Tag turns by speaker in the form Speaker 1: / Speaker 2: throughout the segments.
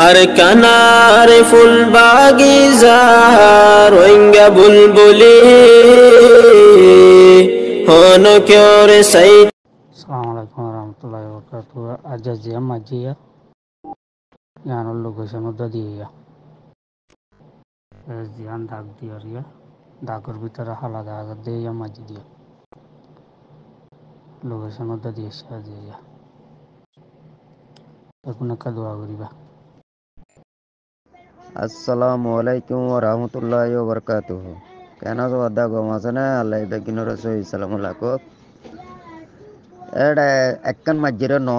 Speaker 1: আর কানার ফুল বাগিজার রোহিঙ্গা বুলবুলি হন কেওরে সাই।
Speaker 2: Assalamu alaikum warahmatullahi wabarakatuh. Ajazia majia yana location udda diya. Ziyan dag diya. Dagur bitara hala dag diya majdia. Location udda diya shadiya. Ekuna kadwa guriba.
Speaker 3: আসসালামু আলাইকুম ওয়া রাহমাতুল্লাহি ওয়া বারাকাতুহু। কেন তো আদা গমাসনে আল্লাহ বেগিন রসই সালামু আলাইকুম। এডা একখান মাঝিরে ন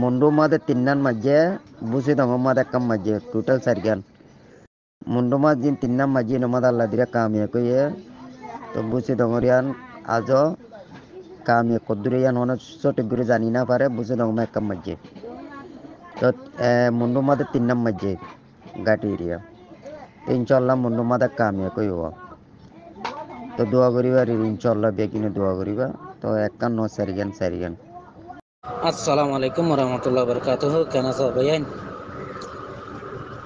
Speaker 3: মুন্ডু মাদে তিন্নান মাঝে বুঝি দম মাদে একখান মাঝে টোটাল চারগান মুন্ডু মাদ দিন তিন্নান মাঝি নমাদ আল্লাহ দিরে কামিয়া কইয়ে তো বুঝি দমরিয়ান আজও কামিয়া কদ্দুরিয়ান হন সঠিক করে জানি না পারে বুঝি দম একখান মাঝে তো মুন্ডু মাদে তিন্নান মাঝে গাটি এরিয়া তো ইনশাল্লাহ মুন্ডু মাদে কামিয়া কইব তো দোয়া করিবা ইনশাল্লাহ বেগিনে দোয়া করিবা তো একখান ন সারিগান
Speaker 4: Assalamualaikum warahmatullahi wabarakatuh. Kana sabayan.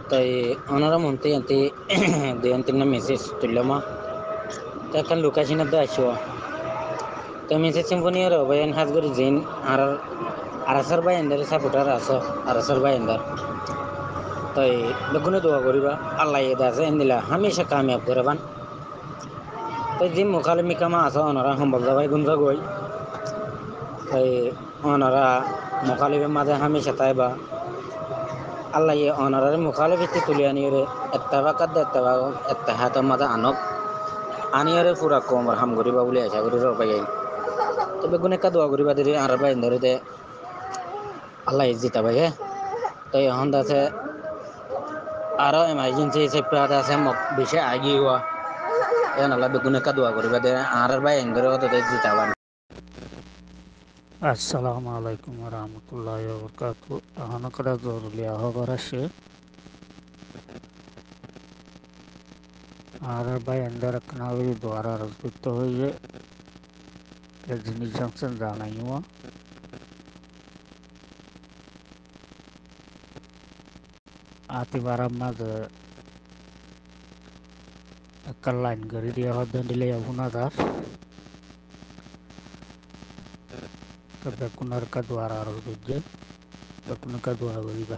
Speaker 4: Tai onara monte anti de antina message tulama. Ta kan lokasi na da ashwa. Ta message simponi ro bayan hasgur zain arasar bayan dar sa putar arasar bayan dar. Tai beguna doa goriba Allah ya da sa endila hamesha kamyab karaban. Tai jim mukhalimi kama asa onara hambal da bay gunza goy. Tai onara mukhalifin মাঝে হামেশা তাইবা আল্লাহ অনারের মুখালিফিতে তুলে আনিয়ে এত্তাহাতের মাঝে আনক আনিয়ারে পুরা কম হাম করিবা বলে আশা করি রবাই তবে গুণ একটা দোয়া করিবা দিদি আর বাই ধরে আল্লাহ জিতা ভাই হ্যাঁ তো এখন আছে আরো এমার্জেন্সি সেপ্ট আছে মোক বিষয় আগিয়ে হওয়া এখন আল্লাহ বেগুন একটা দোয়া করিবা দে আর বাই ধরে জিতা পারে।
Speaker 2: Assalamu alaikum warahmatullahi wabarakatuh. Ahana kada zoruli aho barashe. Arar bay andar aknawi dwara razbito hoye. Rajini Junction jana yuwa. Ati baram mad kalline gari dia hodan dile abuna dar. Kabekunar kadwara razbije. Bekuna kadwa goriba.